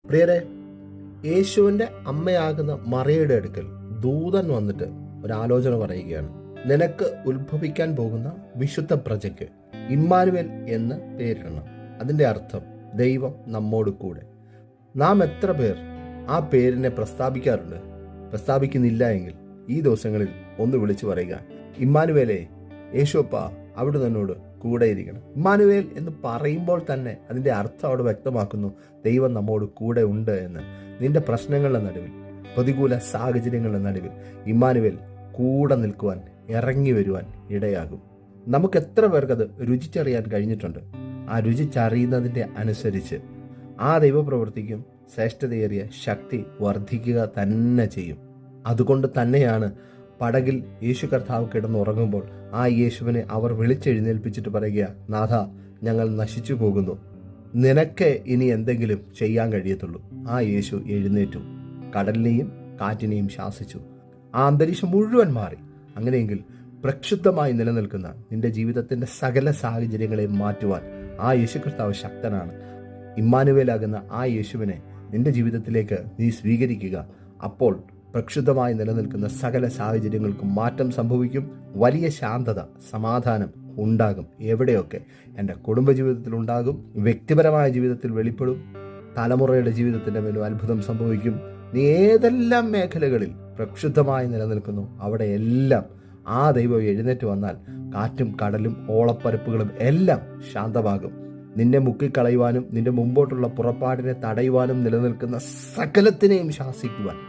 പ്രിയരെ, യേശുവിൻ്റെ അമ്മയാകുന്ന മറിയയുടെ അടുക്കൽ ദൂതൻ വന്നിട്ട് ഒരാലോചന പറയുകയാണ്. നിനക്ക് ഉത്ഭവിക്കാൻ പോകുന്ന വിശുദ്ധ പ്രജയ്ക്ക് ഇമ്മാനുവേൽ എന്ന് പേരിടണം. അതിൻ്റെ അർത്ഥം ദൈവം നമ്മോട് കൂടെ. നാം എത്ര പേർ ആ പേരിനെ പ്രസ്താവിക്കാറുണ്ട്? പ്രസ്താവിക്കുന്നില്ല എങ്കിൽ ഈ ദിവസങ്ങളിൽ ഒന്ന് വിളിച്ചു പറയുക, ഇമ്മാനുവേലേ, യേശുപ്പ അവിടെ നിന്നോട് കൂടെ ഇരിക്കണം. ഇമ്മാനുവേൽ എന്ന് പറയുമ്പോൾ തന്നെ അതിൻ്റെ അർത്ഥം അവിടെ വ്യക്തമാക്കുന്നു, ദൈവം നമ്മോട് കൂടെ ഉണ്ട് എന്ന്. നിന്റെ പ്രശ്നങ്ങളുടെ നടുവിൽ, പ്രതികൂല സാഹചര്യങ്ങളുടെ നടുവിൽ ഇമ്മാനുവേൽ കൂടെ നിൽക്കുവാൻ, ഇറങ്ങി വരുവാൻ ഇടയാകും. നമുക്ക് എത്ര പേർക്കത് രുചിച്ചറിയാൻ കഴിഞ്ഞിട്ടുണ്ട്? ആ രുചിച്ചറിയുന്നതിൻ്റെ അനുസരിച്ച് ആ ദൈവപ്രവൃത്തിക്കും ശ്രേഷ്ഠതയേറിയ ശക്തി വർദ്ധിക്കുക തന്നെ ചെയ്യും. അതുകൊണ്ട് തന്നെയാണ് പടകിൽ യേശു കർത്താവ് കിടന്നുറങ്ങുമ്പോൾ ആ യേശുവിനെ അവർ വിളിച്ചെഴുന്നേൽപ്പിച്ചിട്ട് പറയുക, നാഥ, ഞങ്ങൾ നശിച്ചു പോകുന്നു, നിനക്ക് ഇനി എന്തെങ്കിലും ചെയ്യാൻ കഴിയത്തുള്ളൂ. ആ യേശു എഴുന്നേറ്റു, കടലിനെയും കാറ്റിനെയും ശാസിച്ചു. ആ അന്തരീക്ഷം മുഴുവൻ മാറി. അങ്ങനെയെങ്കിൽ പ്രക്ഷുബ്ധമായി നിലനിൽക്കുന്ന നിന്റെ ജീവിതത്തിൻ്റെ സകല സാഹചര്യങ്ങളെയും മാറ്റുവാൻ ആ യേശു കർത്താവ് ശക്തനാണ്. ഇമ്മാനുവേലാകുന്ന ആ യേശുവിനെ നിന്റെ ജീവിതത്തിലേക്ക് നീ സ്വീകരിക്കുക. അപ്പോൾ പ്രക്ഷുബ്ധമായി നിലനിൽക്കുന്ന സകല സാഹചര്യങ്ങൾക്കും മാറ്റം സംഭവിക്കും. വലിയ ശാന്തത, സമാധാനം ഉണ്ടാകും. എവിടെയൊക്കെ എൻ്റെ കുടുംബജീവിതത്തിൽ ഉണ്ടാകും, വ്യക്തിപരമായ ജീവിതത്തിൽ വെളിപ്പെടും, തലമുറയുടെ ജീവിതത്തിൻ്റെ മേലും അത്ഭുതം സംഭവിക്കും. നീ ഏതെല്ലാം മേഖലകളിൽ പ്രക്ഷുബ്ധമായി നിലനിൽക്കുന്നു അവിടെയെല്ലാം ആ ദൈവം എഴുന്നേറ്റ് വന്നാൽ കാറ്റും കടലും ഓളപ്പരപ്പുകളും എല്ലാം ശാന്തമാകും. നിന്നെ മുക്കിക്കളയുവാനും നിന്റെ മുമ്പോട്ടുള്ള പുറപ്പാടിനെ തടയുവാനും നിലനിൽക്കുന്ന സകലത്തിനെയും ശാസിക്കുവാൻ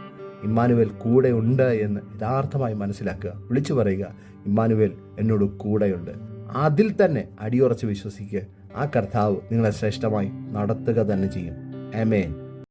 ഇമ്മാനുവേൽ കൂടെ ഉണ്ട് എന്ന് യഥാർത്ഥമായി മനസ്സിലാക്കുക. വിളിച്ചു പറയുക, ഇമ്മാനുവേൽ എന്നോട് കൂടെയുണ്ട്. അതിൽ തന്നെ അടിയുറച്ച് വിശ്വസിക്കുക. ആ കർത്താവ് നിങ്ങളെ ശ്രേഷ്ഠമായി നടത്തുക തന്നെ ചെയ്യും. ആമേൻ.